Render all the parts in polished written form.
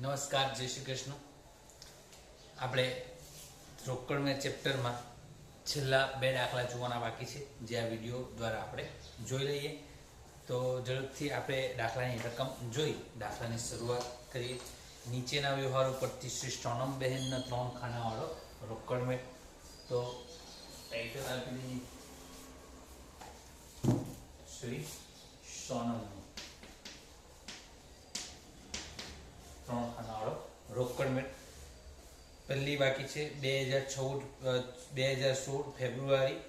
નમસ્કાર, જય શ્રી કૃષ્ણ. આપણે રોકડમેં ચેપ્ટરમાં છેલ્લા 2 દાખલા જોવાના બાકી છે, જે આ વિડીયો દ્વારા આપણે જોઈ લઈએ. તો ઝડપથી આપણે દાખલાની રકમ જોઈ દાખલાની શરૂઆત કરીએ. નીચેના વ્યવહાર ઉપરથી શ્રી સોનમબહેનનો 3 ખાનાવાળો રોકડમેં. તો ટાઇટલ આપી દઈએ શ્રી સોનમનું 3 ખાનાવાળો રોકડમેં. પહેલી બાકી છે 2016 ફેબ્રુઆરી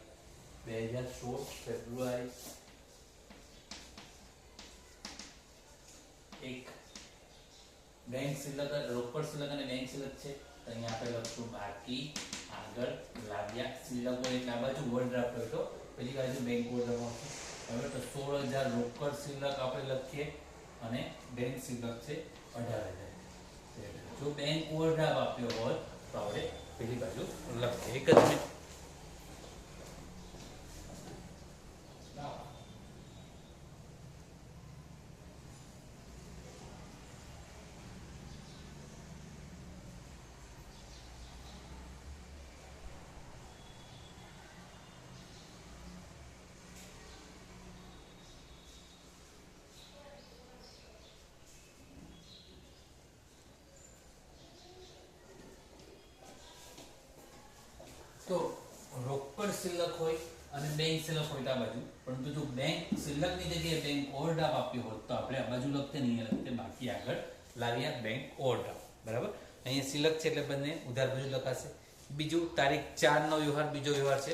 એક બેંક શિલ્લક, રોકડ શિલ્લક અને બેંક શિલ્લક છે. તો અહીંયા આપણે લખશું બાકી, આગળ લાવ્યા શિલ્લક હોય એટલે આ બાજુ ઓવરડ્રાફ્ટ હોય તો પેલી બાજુ બેંક ઓવરડ્રાફ્ટ આવશે. હવે તો 16,000 રોકડ શિલ્લક આપણે લખીએ અને બેંક શિલ્લક છે 18,000. જો બેંક ઓવરડ્રાફ્ટ આપ્યો હોય તો આપણે પેલી બાજુ લખીએ. એક જ મિનિટ. તો રોકડ શિલ્લક હોય અને બેંક શિલ્લક હોય આ બાજુ, પરંતુ જો બેંક શિલ્લકની જગ્યાએ બેંક ઓવરડ્રાફ્ટ આપ્યો હોત તો આપણે આ બાજુ લખતે નહીં, લખતે બાકી, આગળ લાવ્યા બેંક ઓવરડ્રાફ્ટ. બરાબર. અહીંયા શિલ્લક છે એટલે બંને ઉધાર બાજુ લખાશે. બીજું તારીખ 4 નો વ્યવહાર, બીજો વ્યવહાર છે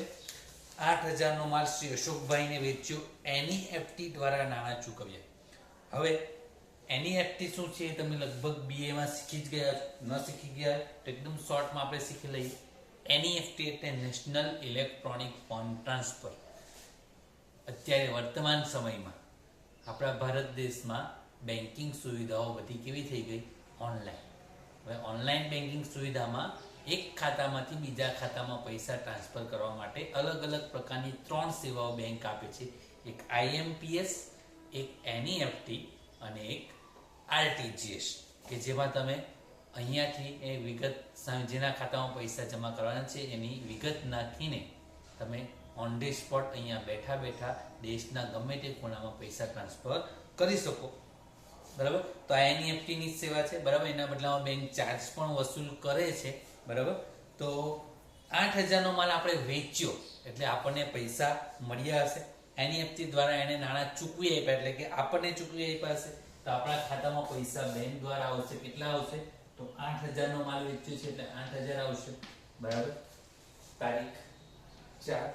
8,000 નો માલ શ્રી અશોકભાઈને વેચ્યો, એનઈએફટી દ્વારા નાણાં ચૂકવ્યા. હવે એનઈએફટી શું છે તમે લગભગ BA માં શીખી જ ગયા, ન શીખી ગયા તો એકદમ શોર્ટમાં આપણે શીખી લઈએ. એનઈએફટી એટલે નેશનલ ઇલેક્ટ્રોનિક ફંડ ટ્રાન્સફર. અત્યારે વર્તમાન સમયમાં આપણા ભારત દેશમાં બેન્કિંગ સુવિધાઓ બધી કેવી થઈ ગઈ? ઓનલાઈન. હવે ઓનલાઈન બેન્કિંગ સુવિધામાં એક ખાતામાંથી બીજા ખાતામાં પૈસા ટ્રાન્સફર કરવા માટે અલગ અલગ પ્રકારની 3 સેવાઓ બેંક આપે છે. એક IMPS, એક NEFT અને એક RTGS, કે જેમાં તમે અહીંયાથી એ વિગત, જેના ખાતામાં પૈસા જમા કરવાના છે એની વિગત નાખીને તમે ઓન ધી સ્પોટ અહીંયા બેઠા બેઠા દેશના ગમે તે ખૂણામાં પૈસા ટ્રાન્સફર કરી શકો. બરાબર. તો આ NEFT ની સેવા છે. બરાબર. એના બદલામાં બેંક ચાર્જ પણ વસૂલ કરે છે. બરાબર. તો 8,000 નો માલ આપણે વેચ્યો એટલે આપણને પૈસા મળ્યા હશે. NEFT દ્વારા એને નાણાં ચૂકવી આપ્યા, એટલે કે આપણને ચૂકવી આપ્યા હશે. તો આપણા ખાતામાં પૈસા બેંક દ્વારા આવશે. કેટલા આવશે? તો 8,000 નો માલ વેચ્યો છે એટલે 8,000 આવશે. બરાબર. તારીખ 4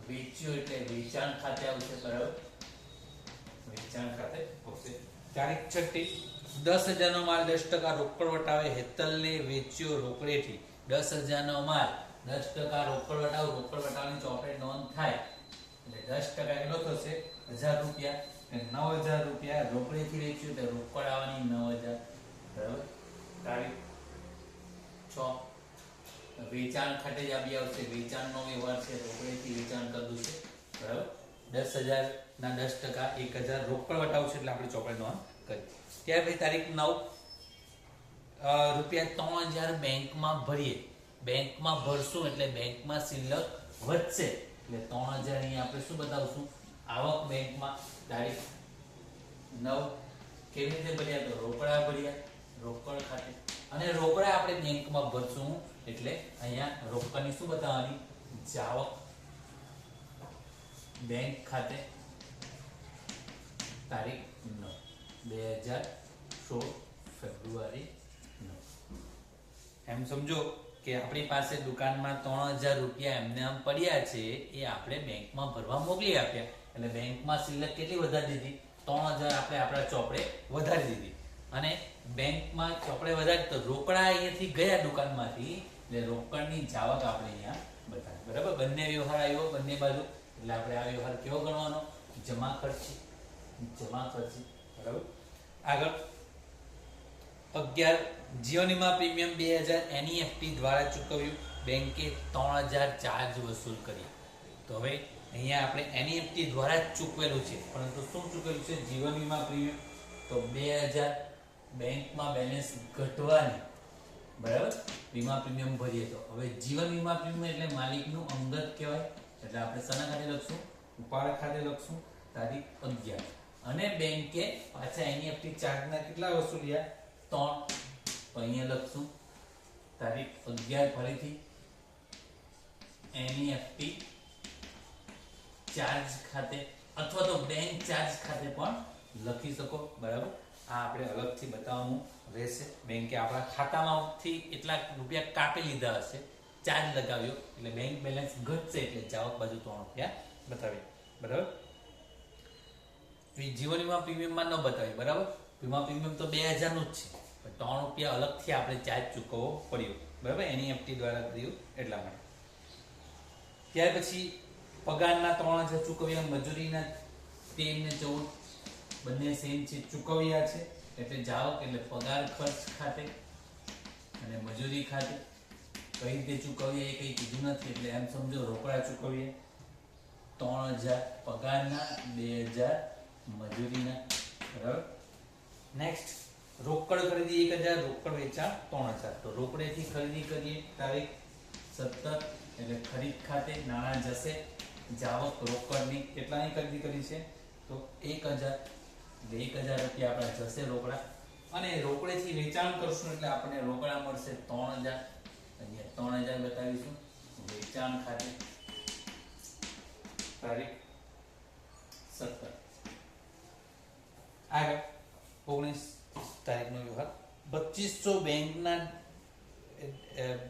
વેચ્યો એટલે વેચાણ ખાતે આવશે. બરાબર. વેચાણ ખાતે આવશે. તારીખ 6 10,000 નો માલ 10% રોકડ વટાવે હેતલને વેચ્યો રોકડેથી. 10,000 નો માલ 10% રોકડ વટાવ, રોકડ વટાવની ચોપડે નોંધ થાય એટલે 10% કેટલો થશે? 1,000 રૂપિયા. 9,000 રૂપિયા રોકડેથી વેચ્યું એટલે રોકડ આવવાની 9,000. બરાબર. તારીખ 6 વેચાણ ખાતે જ આવી આવશે. વેચાણનો વ્યવહાર છે, રોકડેથી વેચાણ કરવું છે. બરાબર. 10,000 ના 10% 1,000 રોકડ વટાવ છે એટલે આપણે ચોપડે નોંધ કરી. ત્યાર પછી તારીખ 9 રૂપિયા 3,000 બેંકમાં ભરીએ. બેંકમાં ભરશું એટલે બેંકમાં શિલ્લક વધશે એટલે 3,000 અહીંયા આપણે શું બતાવશું? આવક બેંકમાં. તારીખ 9 કેવી રીતે ભર્યા? તો રોકડા ભર્યા રોકડ ખાતે, અને રોકડા આપણે બેંકમાં ભરશું એટલે અહીંયા રોકડની શું બતાવવાની? જાવક બેંક ખાતે. તારીખ 9 2016 ફેબ્રુઆરી 9. એમ સમજો કે આપણી પાસે દુકાનમાં 3,000 રૂપિયા એમને આમ પડ્યા છે, એ આપણે બેંકમાં ભરવા મોકલી આપ્યા. એટલે બેંકમાં શિલ્લક કેટલી વધારી દીધી? 3,000 આપણે આપણા ચોપડે વધારી દીધી. અને બેંકમાં ચોપડે વધારી તો રોકડા અહીંયાથી ગયા દુકાનમાંથી, એટલે રોકડની જાવક આપણે અહીંયા બતાવી. બરાબર. બંને વ્યવહાર આવ્યો બંને બાજુ, એટલે આપણે આ વ્યવહાર કેવો ગણવાનો? જમા ખર્ચી. જમા ખર્ચી. બરાબર. આગળ 11 જીવન વીમા પ્રીમિયમ 2,000 NEFT દ્વારા ચૂકવ્યું. બેંકે 3,000 ચાર્જ વસૂલ કર્યા. તો હવે અહીંયા આપણે NEFT દ્વારા જ ચૂકવેલું છે, પરંતુ શું ચૂકવેલું છે? જીવન વીમા પ્રીમિયમ. તો 2,000 બેંકમાં બેલેન્સ ઘટવાની, બરાબર, વીમા પ્રીમિયમ ભરીએ તો. હવે જીવન વીમા પ્રીમિયમ એટલે માલિકનું અંગત કહેવાય, એટલે આપણે શાના ખાતે લખશું? ઉપાડ ખાતે લખશું, તારીખ 11. અને બેંકે પાછા એનઈએફટી ચાર્જના કેટલા વસૂલ્યા? 3. તો અહીંયા લખશું તારીખ 11 ફરીથી એનઈએફટી ચાર્જ ખાતે, અથવા તો બેંક ચાર્જ ખાતે પણ લખી શકો, બરાબર. આ આપણે અલગથી બતાવવાનું રહેશે. બેંકે આપણા ખાતામાંથી એટલા રૂપિયા કાપી લીધા હશે, ચાર્જ લગાવ્યો, એટલે બેંક બેલેન્સ ઘટશે, એટલે જાવક બાજુ 3 રૂપિયા બતાવીએ, બરાબર. જીવન વીમા પ્રીમિયમમાં ન બતાવીએ, બરાબર. વીમા પ્રીમિયમ તો 2000 નું જ છે, પણ 3 રૂપિયા અલગથી આપણે ચાર્જ ચૂકવવો પડ્યો, બરાબર, એનઈએફટી દ્વારા કર્યું એટલા માટે. ત્યાર પછી પગારના 3000 ચૂકવ્યા, મજૂરીના 13 ને 14 બંને સેમ છે, ચૂકવ્યા છે, એટલે જાવક એટલે પગાર ખર્ચ ખાતે અને મજૂરી ખાતે. કઈ રીતે ચૂકવ્યા એ કઈ કીધું નથી, એટલે એમ સમજો રોકડા ચૂકવ્યા 3000 પગારના, 2000 મજૂરીના, બરાબર. નેક્સ્ટ રોકડ ખરીદી 1000, રોકડ વેચાણ 3000. તો રોકડેથી ખરીદી કરીએ તારીખ 17, એટલે ખરીદ ખાતે નાણાં જશે, જાવક રોકડની કેટલાની ખરીદી કરી છે? તો 1000, એટલે 1000 રૂપિયા આપણા જશે રોકડા. અને રોકડેથી વેચાણ કરશું એટલે આપણને રોકડા મળશે 3000, અહીંયા 3000 બતાવીશું વેચાણ ખાતે, તારીખ 17. આગળ 19 તારીખનો વ્યવહાર. 2500 બેંકના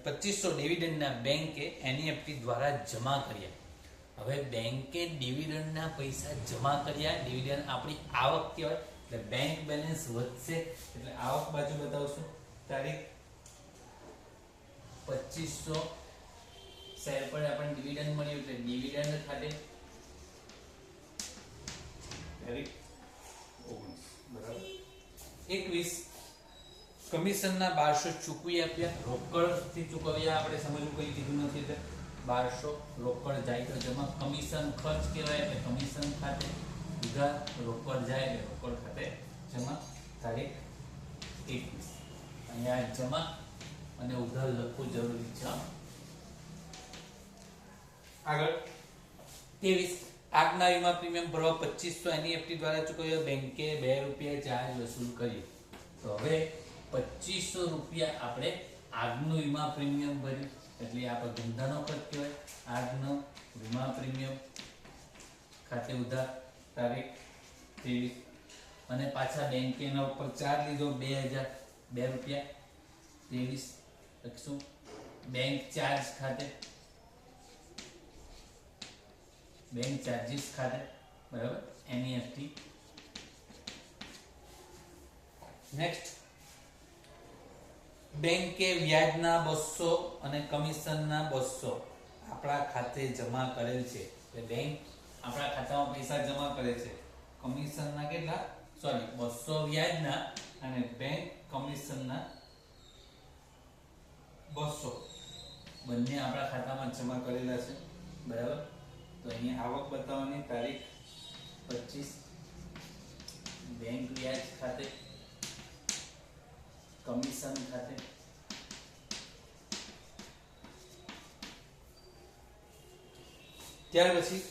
2500 ડિવિડન્ડના બેંકે એનઈએફટી દ્વારા જમા કર્યા. હવે બેંકે ડિવિડન્ડના પૈસા જમા કર્યા, ડિવિડન્ડ આપણી આવક કહેવાય, એટલે બેંક બેલેન્સ વધશે, એટલે આવક બાજુ બતાવશું, તારીખ 2500 શેર પર આપણને ડિવિડન્ડ મળ્યું, એટલે ડિવિડન્ડ ખાતે તારીખ 19, બરાબર. 21 કમિશનના 1200 ચૂકવી આપ્યા, રોકડથી ચૂકવ્યા, આપણે સમજવું કઈ કીધું નથી, એટલે 1200 રોકડ જાય તો જેમાં કમિશન ખર્ચ કહેવાય, એટલે કમિશન ખાતે, ઉધાર રોકડ જાય એટલે રોકડ ખાતે જમા, તારીખ 21. અહીંયા જમા અને ઉધાર લખવું જરૂરી છે. આગળ 23 આગના વીમા પ્રીમિયમ ભરવા 2500 એનઈએફટી દ્વારા ચૂકવ્યો, બેંકે 2 રૂપિયા ચાર્જ વસૂલ કર્યો. તો હવે 2500 રૂપિયા આપણે આગનું વીમા પ્રીમિયમ ભર્યું, એટલે આપણો ધંધાનો ખર્ચ કહેવાય. આગનો વીમા પ્રીમિયમ ખાતે ઉધાર, તારીખ 23. અને પાછા બેંકે એના ઉપર ચાર્જ લીધો 2000, 2 રૂપિયા 23 લખશું. બેંક ચાર્જ ખાતે, બેંક ચાર્જીસ ખાતે, બરાબર, એનઈએફટી. નેક્સ્ટ બેંકે વ્યાજના 200 અને કમિશનના 200 આપણા ખાતે જમા કરેલ છે, એટલે બેંક આપણા ખાતામાં પૈસા જમા કરે છે, કમિશનના કેટલા? 200 વ્યાજના અને બેંક કમિશનના 200 બંને આપણા ખાતામાં જમા કરેલા છે, બરાબર. તો અહીંયા આવક બતાવવાની, તારીખ 25, બેંક વ્યાજ ખાતે, કમિશન ખાતે, ત્યાર પછી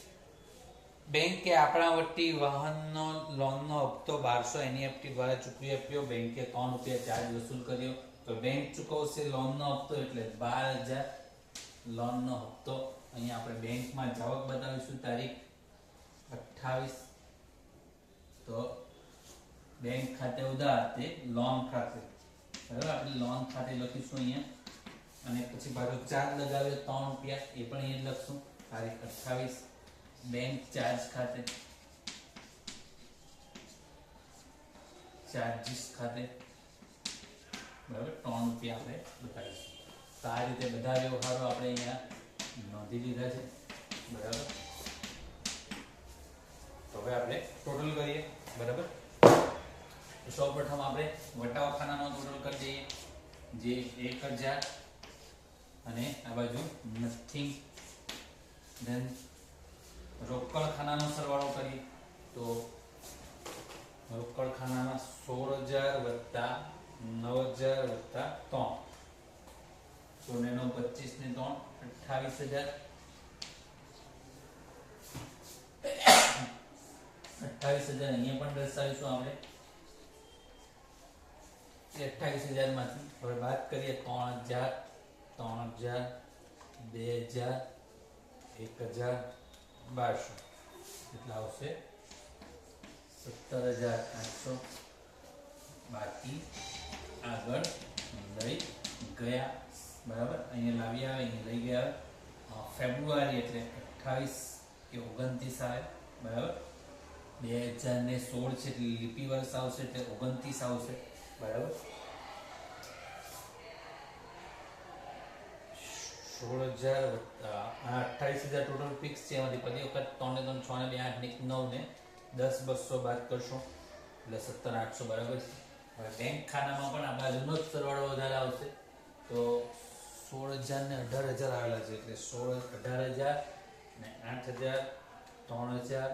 બેંકે આપણા વતી વાહનનો લોનનો હપ્તો 1200 એનઈએફટી દ્વારા ચૂકવી આપ્યો, બેંકે 3 રૂપિયા ચાર્જ વસૂલ કર્યો. તો બેંક ચૂકવશે લોનનો હપ્તો, એટલે 12000 લોનનો હપ્તો. અહીંયા આપણે બેંકમાં જાવક બતાવીશું, તારીખ 28. તો બેંક ખાતે ઉધાર તે લોન ખાતે, બરાબર, આપણે લોન ખાતે લખીશું અહીંયા. અને પછી પાછો ચાર્જ લગાવ્યો 3 રૂપિયા, એ પણ અહીંયા લખશું, તારીખ 28. બેંક ચાર્જ ખાતે, ચાર્જીસ ખાતે, બરાબર, 3 રૂપિયા આપણે બતાવીશું. તો આ રીતે બધા વ્યવહારો આપણે અહીંયા નોંધી લીધા છે, બરાબર. તો હવે આપણે ટોટલ કરીએ, બરાબર. સૌપ્રથમ આપણે વટાવખાનાનો ટોટલ કરી દઈએ, જે 1000 અને આ બાજુ નથિંગ. ધેન રોકડ ખાનાનો સરવાળો કરીએ, તો રોકડ ખાનામાં 16000 વત્તા 28,000 અહીંયા પણ દર્શાવીશું આપણે. 28,000 માંથી હવે વાત કરીએ 3,000, 3,000, 2,000, 1,000, 1,200 કેટલા આવશે? 17,800. બાકી આગળ લઈ ગયા, બરાબર. અહીંયા લાવ્યા, અહીંયા લઈ ગયા. ફેબ્રુઆરી એટલે 28 કે 29 આવે, બરાબર. 2016 છે એટલે લીપી વર્ષ આવશે એટલે 29 આવશે, બરાબર. 16,000 28,000 ટોટલ ફિક્સ છે. એમાંથી બધી વખત 3 ને 3 6 ને 2 8 ને 9 ને 10 200 બાદ કરશો એટલે 17,800 બરાબર છે. હવે બેંક ખાનામાં પણ આ બાજુનો જ સરવાળો વધારે આવશે તો 16,000 ને 18,000 આવેલા છે એટલે 18,000 ને 8,000, 3,000,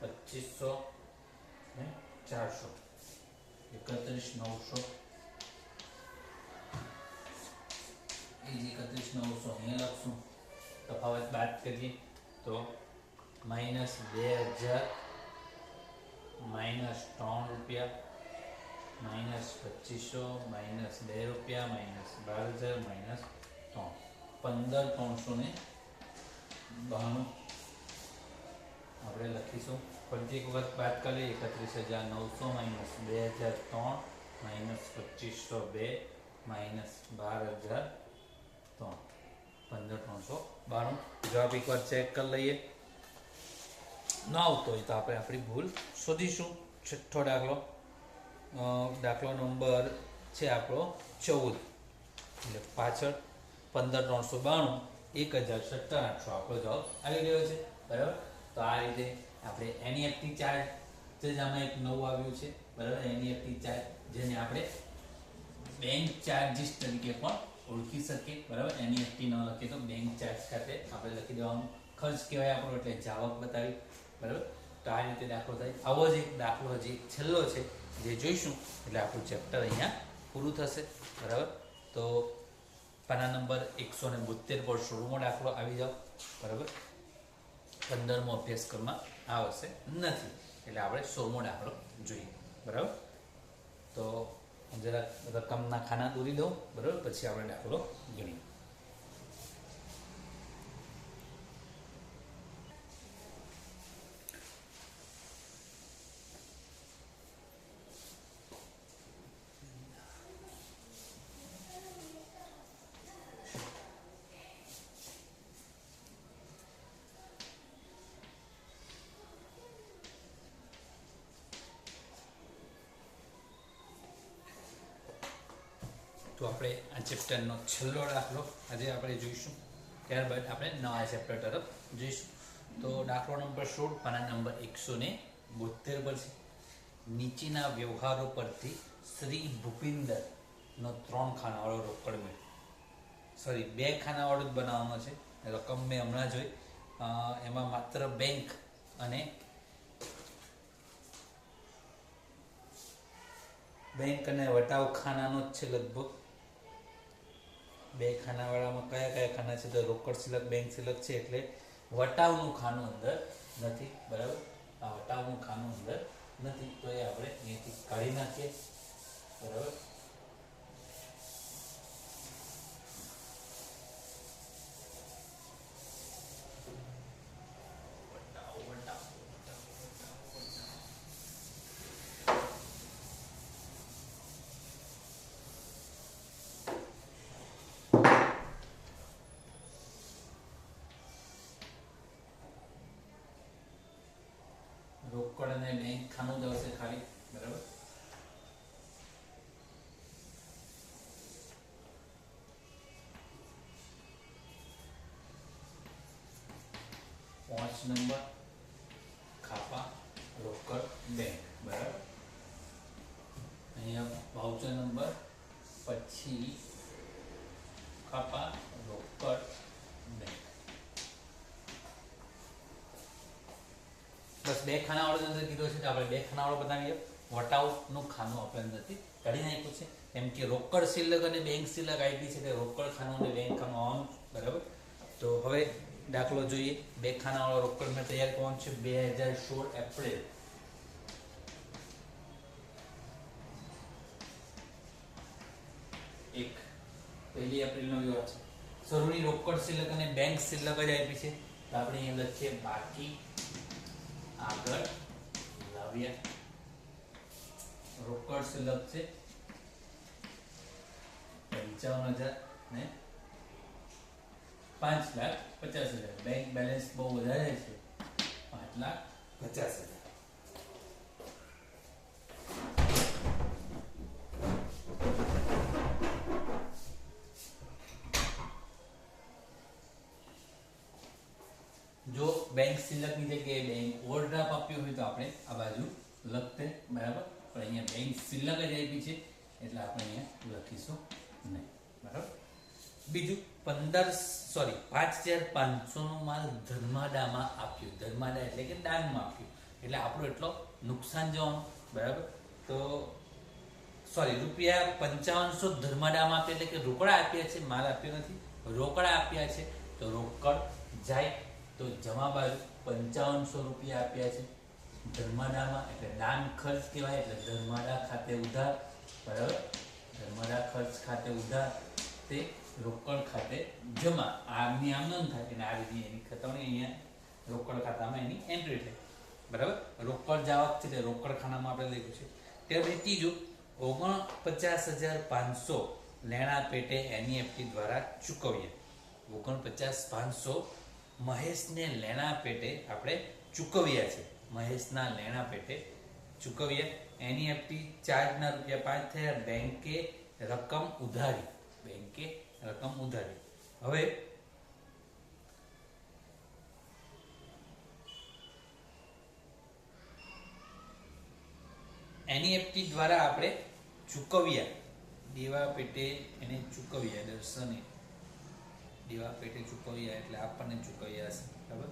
2,500 ને 400, 31,900. એ જ 31,900 અહીંયા લખશું. તફાવત બાદ કરીએ તો -2,000, -3 રૂપિયા, -2,500, -2 રૂપિયા, -12,000, -3, 15,392 આપણે લખીશું. ફરીથી એક વખત બાદ કરીએ. 31,900 -2,003 -2,502 -12,003, 15,392. જવાબ એકવાર ચેક કરી લઈએ. ન આવતો હોય તો આપણે આપણી ભૂલ શોધીશું. છઠ્ઠો દાખલો, દાખલો નંબર છે આપણો 14 એટલે પાછળ 15,392 1,17,800 આપણો જવાબ આવી ગયો છે, બરાબર. તો આ રીતે આપણે એનઈએફટી ચાર્જ જે આમાં એક નવું આવ્યું છે, બરાબર. એનઈએફટી ચાર્જ જેને આપણે બેંક ચાર્જીસ તરીકે પણ ઓળખી શકીએ, બરાબર. એનઈએફટી ન લખીએ તો બેંક ચાર્જ ખાતે આપણે લખી દેવાનું ખર્ચ કહેવાય આપણો, એટલે જાવક બતાવી, બરાબર. તો આ રીતે દાખલો થાય. આવો જ એક દાખલો હજી છેલ્લો છે જે જોઈશું એટલે આપણું ચેપ્ટર અહીંયા પૂરું થશે, બરાબર. તો પાના નંબર 172 પર 16મો દાખલો આવી જાઓ, બરાબર. 15મો અભ્યાસક્રમમાં આવશે નથી એટલે આપણે 16મો દાખલો જોઈએ, બરાબર. તો જરા રકમના ખાના દોરી દઉં, બરાબર. પછી આપણે દાખલો ગણીએ. તો આપણે આ ચેપ્ટરનો છેલ્લો દાખલો આજે આપણે જોઈશું. ત્યારબાદ આપણે નવા ચેપ્ટર તરફ જઈશું. તો દાખલો નંબર 16 પાના નંબર 172 પર છે. નીચેના વ્યવહારો પરથી શ્રી ભૂપિન્દરનો 3 ખાનાવાળો રોકડ મેળ, સોરી 2 ખાનાવાળો જ બનાવવાનો છે. રકમ મેં હમણાં જોઈ, એમાં માત્ર બેંક અને વટાવ ખાનાનો જ છે લગભગ. 2 ખાનાવાળામાં કયા કયા ખાના છે તો રોકડ શિલક, બેંક શિલક છે એટલે વટાવનું ખાનું અંદર નથી, બરાબર. આ વટાવનું ખાનું અંદર નથી તો એ આપણે અહીંથી કાઢી નાખીએ, બરાબર. રોકડ અને બેંક ખાનું જ આવશે ખાલી, બરાબર. પાંચ નંબર ખાપા, રોકડ, બેંક, બરાબર. અહીંયા વાઉચર નંબર, પછી ખાપા, રોકડ, બેંક. બસ 2 ખાનાવાળો અંદર કીધો છે આપણે 2 ખાનાવાળો બનાવીએ. વટાવનું ખાનું આપણે નથી કાઢી નાખ્યું છે, એમ કે રોકડ શિલ્લક અને બેંક શિલ્લક આપી છે એટલે રોકડ ખાનું અને બેંક ખાનું આવવાનું, બરાબર. તો હવે દાખલો જોઈએ. બે ખાનાવાળો રોકડ મેં તૈયાર કરવાનો છે 2016 એપ્રિલ. એક 1 એપ્રિલનો વ્યવહાર છે. શરૂની રોકડ શિલ્લક અને બેંક શિલ્લક જ આપી છે. તો આપણે અહીંયા લખીએ બાકી આગળ લાવ્યા. રોકડ શિલ્લક છે 55,000 ને 5,50,000. બેંક બેલેન્સ બહુ વધારે છે 5,50,000. જો બેંક શિલ્લકની જગ્યાએ બેંક ઓવરડ્રાફ્ટ આપ્યું હોય તો આપણે આ બાજુ લખતે, બરાબર. પણ અહીંયા બેંક શિલ્લક જ આપી છે એટલે આપણે અહીંયા લખીશું નહીં, બરાબર. બીજું 5,500 નો માલ ધર્માદામાં આપ્યું. ધર્માદા એટલે કે દાનમાં આપ્યું, એટલે આપણું એટલો નુકસાન જવાનું, બરાબર. તો રૂપિયા 5500 ધર્માદામાં આપ્યા એટલે કે રોકડા આપ્યા છે, માલ આપ્યો નથી, રોકડા આપ્યા છે. તો રોકડ જાય તો જમા બાજુ 5500 રૂપિયા આપ્યા છે ધર્માદામાં, એટલે દાન ખર્ચ કહેવાય. એટલે ધર્માદા ખાતે ઉધાર, બરાબર. ધર્માદા ખર્ચ ખાતે ઉધાર તે રોકડ ખાતે જમા. આમની આમ ન થાય એટલે આ રીતે એની ખતવણી અહીંયા રોકડ ખાતામાં એની એન્ટ્રી થાય, બરાબર. રોકડ જાવક છે એટલે રોકડ ખાનામાં આપણે લખ્યું છે. ત્યાર પછી ત્રીજું 49,500 લેણા પેટે એનઈએફટી દ્વારા ચૂકવ્યા. 49,500 મહેશને લેણા પેટે આપણે ચૂકવ્યા છે. મહેશના લેણા પેટે ચૂકવ્યા. એનઈએફટી ચાર્જના રૂપિયા 5 થયા. બેંકે રકમ ઉધારી. બેંકે રકમ ઉધારી. હવે એનઈએફટી દ્વારા આપણે ચૂકવ્યા. દેવા પેટે એને ચૂકવ્યા. દર્શને દેવા પેટે ચૂકવ્યા એટલે આપણને ચૂકવ્યા હશે, બરાબર.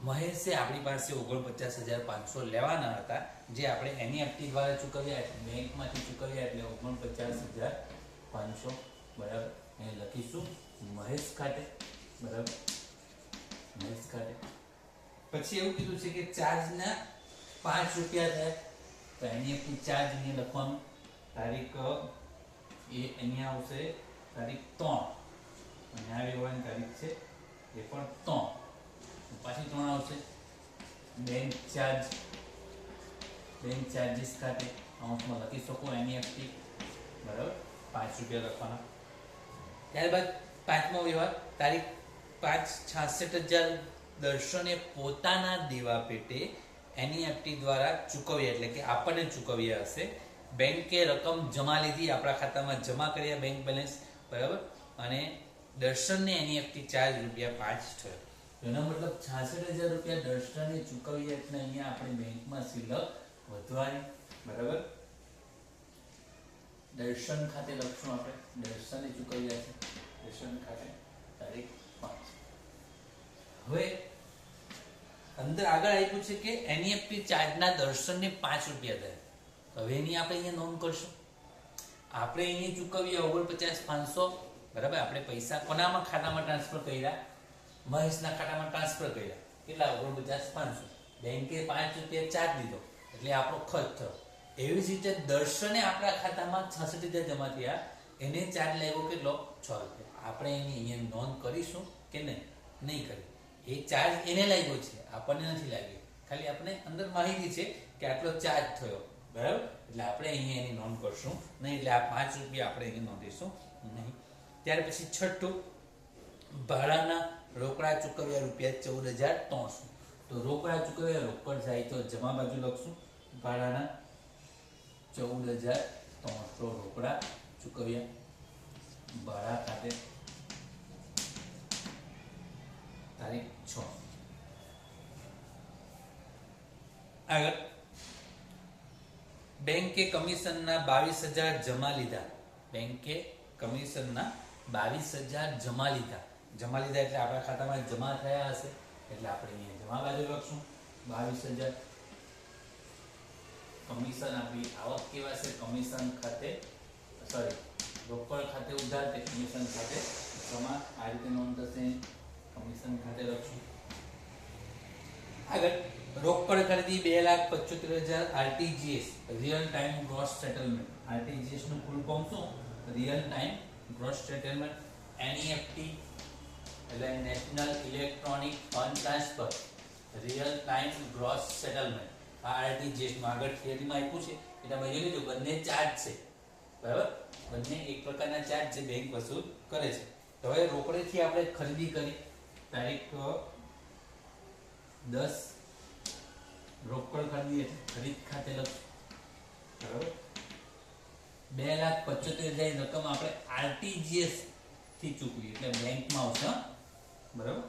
મહેશે આપણી પાસે 49,500 લેવાના હતા, જે આપણે એનઈએફટી દ્વારા ચૂકવ્યા, એટલે બેંકમાંથી ચૂકવ્યા એટલે 49,500, બરાબર. એને લખીશું મહેશ ખાતે, બરાબર. મહેશ ખાતે. પછી એવું કીધું છે કે ચાર્જના 5 રૂપિયા થાય, તો એનઈએફટી ચાર્જ અહીંયા લખવાનું. તારીખ એ અહીંયા આવશે તારીખ 3 અને આ વ્યવહારની તારીખ છે એ પણ 3, પાછી 3 આવશે. બેંક ચાર્જ, બેંક ચાર્જીસ ખાતે અંશમાં લખી શકો એનઈએફટી, બરાબર. 5 રૂપિયા લખવાના. ત્યારબાદ પાંચમો વ્યવહાર તારીખ 5,66,000 દર્શને પોતાના દેવા પેટે એનઈએફટી દ્વારા ચૂકવ્યા, એટલે કે આપણને ચૂકવ્યા હશે. બેંકે રકમ જમા લીધી, આપણા ખાતામાં જમા કર્યા બેંક બેલેન્સ, બરાબર. અને દર્શનને એનઈએફટી ચાર્જ રૂપિયા 5 થયો. એનો મતલબ 66,000 રૂપિયા દર્શને ચૂકવ્યા એટલે અહીંયા આપણે બેંકમાં શિલ્લક વધવાની, બરાબર. દર્શન ખાતે લખશું આપણે. દર્શને ચૂકવ્યા છે, દર્શન ખાતે તારીખ 5. હવે અંદર આગળ આપ્યું છે કે એનઈએફટી ચાર્જના દર્શનને 5 રૂપિયા થાય. હવે એની આપણે અહીંયા નોંધ કરશું. આપણે અહીંયા ચૂકવ્યા 49,500, બરાબર. આપણે પૈસા કોનામાં ખાતામાં ટ્રાન્સફર કર્યા? મહેશના ખાતામાં ટ્રાન્સફર કર્યા. કેટલા? 49,500. બેંકે 5 રૂપિયા ચાર્જ દીધો એટલે આપણો ખર્ચ થયો. એવી જ રીતે દર્શને આપણા ખાતામાં 66,000 જમા થયા, એને ચાર્જ લાગ્યો કેટલો? 6 રૂપિયા. આપણે એની અહીંયા નોંધ કરીશું કે નહીં? નહીં કરી. એ ચાર્જ એને લાગ્યો છે, આપણને નથી લાગ્યો. ખાલી આપણે અંદર માહિતી છે કે આટલો ચાર્જ થયો, બરાબર. એટલે આપણે અહીંયા એની નોંધ કરશું નહીં, એટલે આ 5 રૂપિયા આપણે અહીં નોંધીશું નહીં. ત્યાર પછી છઠ્ઠું, ભાડાના રોકડા ચૂકવ્યા રૂપિયા 14,300. તો રોકડા ચૂકવ્યા, રોકડ જાય તો જમા બાજુ લખશું. ભાડાના 14,300 રોકડા ચૂકવ્યા ભાડા ખાતે તારીખ 6. આગળ બેંકે કમિશનના 22,000 જમા લીધા. બેંકે કમિશનના 22,000 જમા લીધા. જમા લીધા એટલે આપણા ખાતામાં જમા થયા હશે, એટલે આપણે અહીંયા જમા બાજુ લખશું 22,000. કમિશન આપી આવક કેવા છે? કમિશન ખાતે રોકડ ખાતે ઉધાર, તે કમિશન ખાતે ક્રમાંક આ રીતે નોંધ થશે, કમિશન ખાતે લખશું. આગળ રોકડ ખરીદી 2,75,000 RTGS real time gross settlement. RTGS નું ફૂલ ફોર્મ શું? Real time gross settlement. NEFT એટલે national electronic fund transfer, real time gross settlement. આ આરટીજીએસ માં આગળ થિયરીમાં આપ્યું છે એટલે તમે જોઈ લેજો, બંને ચાર્જ છે, બરાબર? બંને એક પ્રકારના ચાર્જ છે, બેંક વસૂલ કરે છે. તો હવે રોકડેથી આપણે ખરીદી કરી, તારીખ 10 રોકડ ખરીદી એટલે ખરીદ ખાતે લખશું, બરાબર? 2,75,000 રકમ આપણે આરટીજીએસ થી ચૂકવી એટલે બેંકમાં આવશે, બરાબર?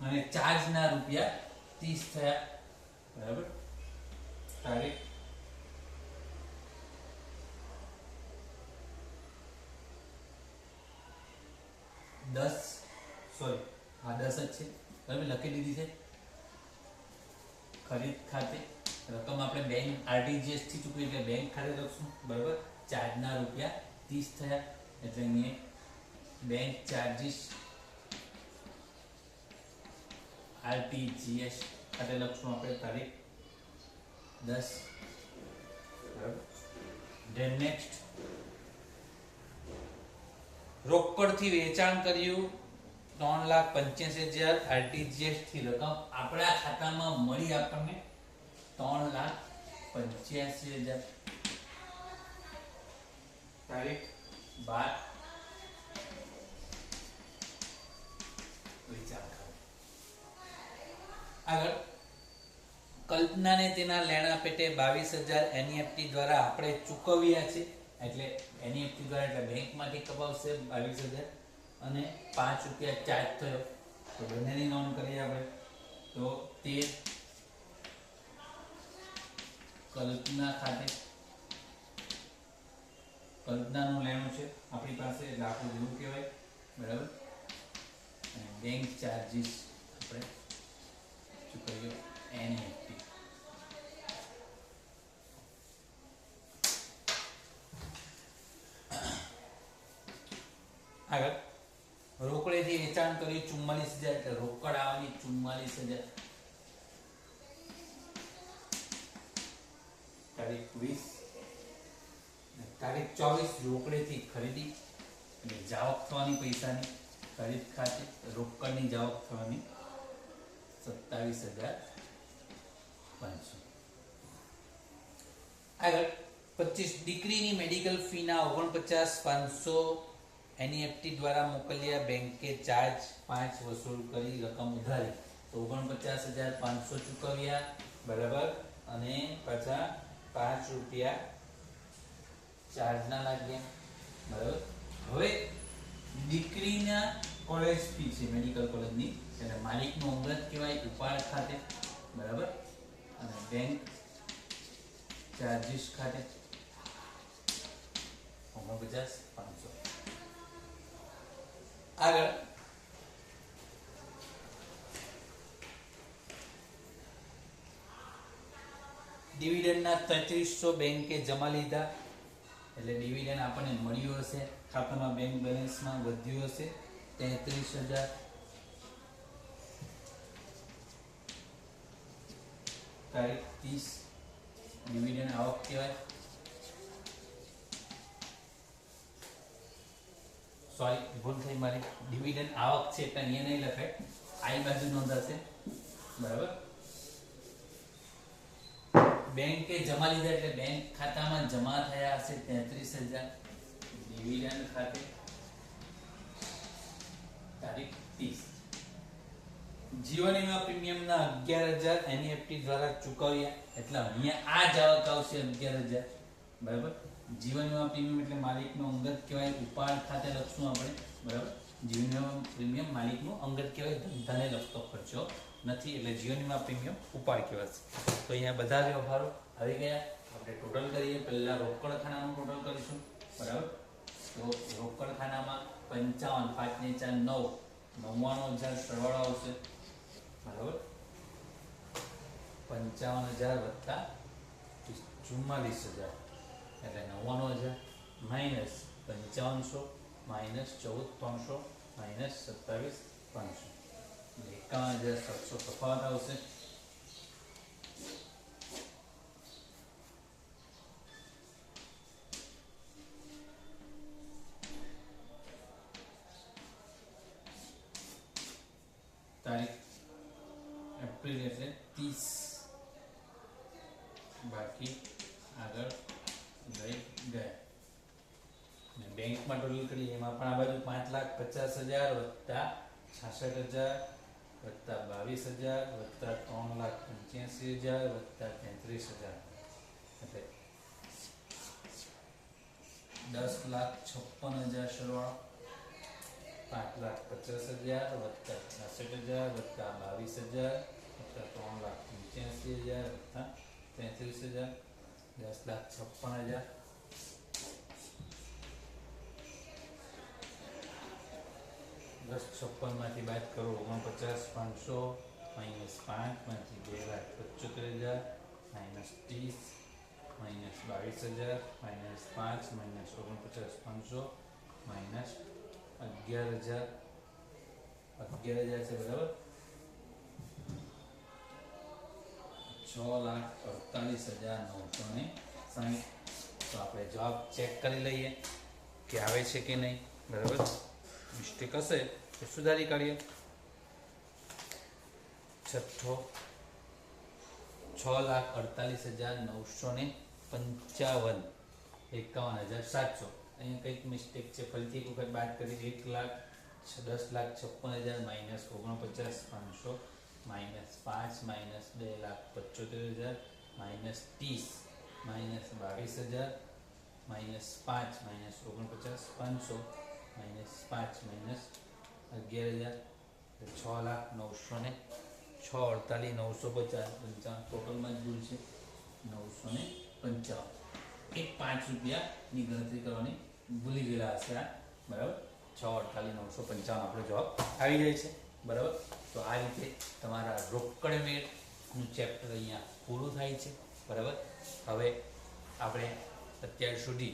અને ચાર્જ ના રૂપિયા 30 થયા, બરાબર? તારીખ 10 સોરી હા 10 જ છે, બરાબર? લખી દીધી છે. ખરીદ ખાતે રકમ આપણે બેંક આરટીજીએસ થી ચૂકવી એટલે બેંક ખાતે લખશું, બરાબર? ચાર્જ ના રૂપિયા 30 થયા એટલે અહીંયા બેંક ચાર્જીસ આરટીજીએસ ખાતે લખશું આપણે તારીખ 10, બરાબર? ધેન નેક્સ્ટ રોકડ થી વેચાણ કર્યું 3,85,000 આરટીજીએસ થી રકમ આપણા ખાતામાં મળી આપણને 3,85,000 તારીખ 12 વેચાણ કર્યું. આગળ કલ્પનાને તેના લેણા પેટે 22,000 એનઈએફટી દ્વારા આપણે ચૂકવ્યા છે એટલે એનઈએફટી દ્વારા એટલે બેંકમાંથી કપાવશે 22,000 અને 5 રૂપિયા ચાર્જ થયો તો બંનેની નોંધ કરીએ આપણે. તો 13 કલ્પના ખાતે કલ્પનાનું લેણું છે આપણી પાસે એટલે આપણું જેવું કહેવાય, બરાબર? અને બેંક ચાર્જીસ આપણે ચૂકવ્યો એનઈએફટી. આગળ રોકડેથી વેચાણ કર્યું 44,000 એટલે રોકડ આવવાની 44,000 તારીખ 20 તારીખ 24 રોકડેથી ખરીદી એટલે જાવક થવાની પૈસાની ખરીદ ખાતે રોકડની જાવક થવાની 27,500. આગળ 25 દીકરીની મેડિકલ ફીના 49,500 એનઈએફટી દ્વારા મોકલ્યા, બેંકે ચાર્જ 5 વસૂલ કરી રકમ ઉધારી તો 49,500 ચૂકવ્યા, બરાબર? અને પાછા 5 રૂપિયા ચાર્જ ના લાગ્યા, બરાબર? હવે દીકરીના કોલેજ ફી છે મેડિકલ કોલેજની એટલે માલિકનો અંગત કહેવાય ઉપાડ ખાતે, બરાબર? અને બેંક ચાર્જીસ ખાતે 49,500. આગળ ડિવિડન્ડના 3300 બેંકે જમા લીધા એટલે ડિવિડન્ડ આપણને મળ્યું હશે, ખાતામાં બેંક બેલેન્સમાં વધ્યું હશે 33,000. તારીખ 30 ડિવિડન્ડ આવક કહેવાય, સોરી ભૂલ થઈ મારી, ડિવિડન્ડ આવક છે એટલે અહીંયા નહીં લખાય, આઈ બાજુ નોંધાશે, બરાબર? બેંકે જમા લીધા એટલે બેંક ખાતામાં જમા થયા હશે 33,000 ડિવિડન્ડ ખાતે તારીખ 30. જીવન વીમા પ્રીમિયમના 11,000 એનઈએફટી દ્વારા ચૂકવ્યા એટલે અહીંયા આ જાવક આવશે 11,000, બરાબર? જીવન વીમા પ્રીમિયમ એટલે માલિકનો અંગત કહેવાય ઉપાડ ખાતે લખશું આપણે, બરાબર? જીવન વીમા પ્રીમિયમ માલિકનો અંગત કહેવાય, ધંધાને લગતો ખર્ચો નથી એટલે જીવન વીમા પ્રીમિયમ ઉપાડ કહેવાશે. તો અહીંયા બધા વ્યવહારો આવી ગયા. આપણે ટોટલ કરીએ, પહેલા રોકડ ખાનાનું ટોટલ કરીશું, બરાબર? તો રોકડ ખાનામાં 55 5 ને 4 9 99,000 સરવાળો આવશે, બરાબર? 55,000 વત્તા 44,000 એટલે 99,000 માઇનસ 5500 -14,300 -27,500 51,700 તફાવત આવશે. તારીખ એપ્રિલ એટલે 30 બાકી આગળ લઈ ગયા. બેંકમાં ટોટલ કરીએ એમાં પણ આ બાજુ 5,50,000 વત્તા 66,000 વત્તા 22,000 વત્તા 3,85,000 વત્તા 33,000 એટલે 10,56,000 સરવાળો. 5,50,000 વત્તા 66,000 વત્તા 22,000 વત્તા 3,85,000 વત્તા 33,000 10,56,000. 10,56 માંથી બાદ કરો 49,500 -5 માંથી 2,75,000 -30 -22,000 -5 -49,500 -11,000 11,000 છે બરાબર. 6,48,960. તો આપણે જવાબ ચેક કરી લઈએ કે આવે છે કે નહીં. બરાબર, મિસ્ટેક હશે તો સુધારી કાઢીએ. છઠ્ઠો 6,48,955 51,700. અહીંયા કંઈક મિસ્ટેક છે, ફરીથી એક વખત બાદ કરી. 10,56,000 -49,500 -5 -2,75,000 -30 -22,000 -5 -49,500 -5 -11,000 6,900 6,48,950 ટોટલમાં જ ભૂલ છે. 955 એક 5 રૂપિયાની ગણતરી કરવાની ભૂલી ગયેલા હશે આ. બરાબર, 6,48,955 આપણો જવાબ આવી જાય છે. બરાબર, તો આ રીતે તમારા રોકડ મેળનું ચેપ્ટર અહીંયા પૂરું થાય છે. બરાબર, હવે આપણે અત્યાર સુધી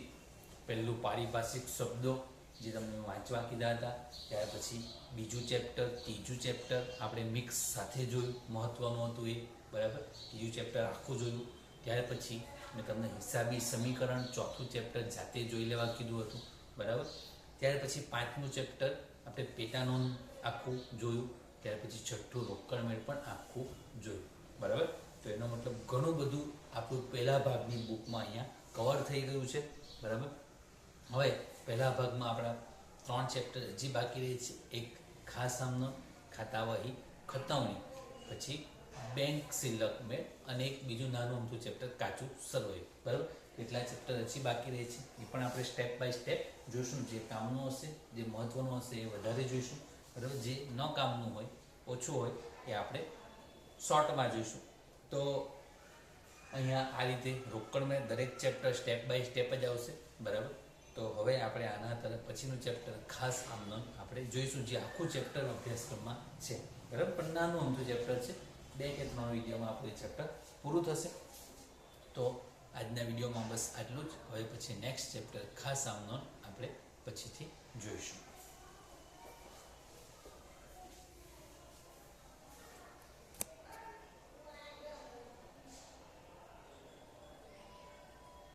પહેલું પારિભાષિક શબ્દો જે તમને વાંચવા કીધા હતા, ત્યાર પછી બીજું ચેપ્ટર, ત્રીજું ચેપ્ટર આપણે મિક્સ સાથે જોયું, મહત્વનું હતું એ. બરાબર, ત્રીજું ચેપ્ટર આખું જોયું. ત્યાર પછી મેં તમને હિસાબી સમીકરણ ચોથું ચેપ્ટર જાતે જોઈ લેવા કીધું હતું. બરાબર, ત્યાર પછી પાંચમું ચેપ્ટર આપણે પેટાનોંધ આખું જોયું. ત્યાર પછી છઠ્ઠું રોકડ મેળ પણ આખું જોયું. બરાબર, તો એનો મતલબ ઘણું બધું આપણું પહેલા ભાગની બુકમાં અહીંયા કવર થઈ ગયું છે. બરાબર, હવે પહેલા ભાગમાં આપણા 3 ચેપ્ટર હજી બાકી રહે છે. એક ખાસ આમનો ખાતાવહી ખતવણી, પછી બેંક સિલક મેળ અને એક બીજું નાનું અમથું ચેપ્ટર કાચું સરવૈયું. બરાબર, એટલા ચેપ્ટર હજી બાકી રહે છે. એ પણ આપણે સ્ટેપ બાય સ્ટેપ જોઈશું. જે કામનું હશે, જે મહત્વનું હશે એ વધારે જોઈશું. બરાબર, જે ન કામનું હોય, ઓછું હોય એ આપણે શોર્ટમાં જોઈશું. તો અહીંયા આ રીતે રોકડ મેળ દરેક ચેપ્ટર સ્ટેપ બાય સ્ટેપ જ આવશે. બરાબર, તો હવે આપણે આના તરફ પછીનું ચેપ્ટર ખાસ આમનો આપણે જોઈશું, જે આખું ચેપ્ટર અભ્યાસક્રમમાં છે. બરાબર, પણ નાનું અમથું ચેપ્ટર છે. 2 કે 3 વિડીયોમાં આપણું એ ચેપ્ટર પૂરું થશે. તો આજના વિડીયોમાં બસ આટલું જ. હવે પછી નેક્સ્ટ ચેપ્ટર ખાસ આમનો આપણે પછીથી જોઈશું.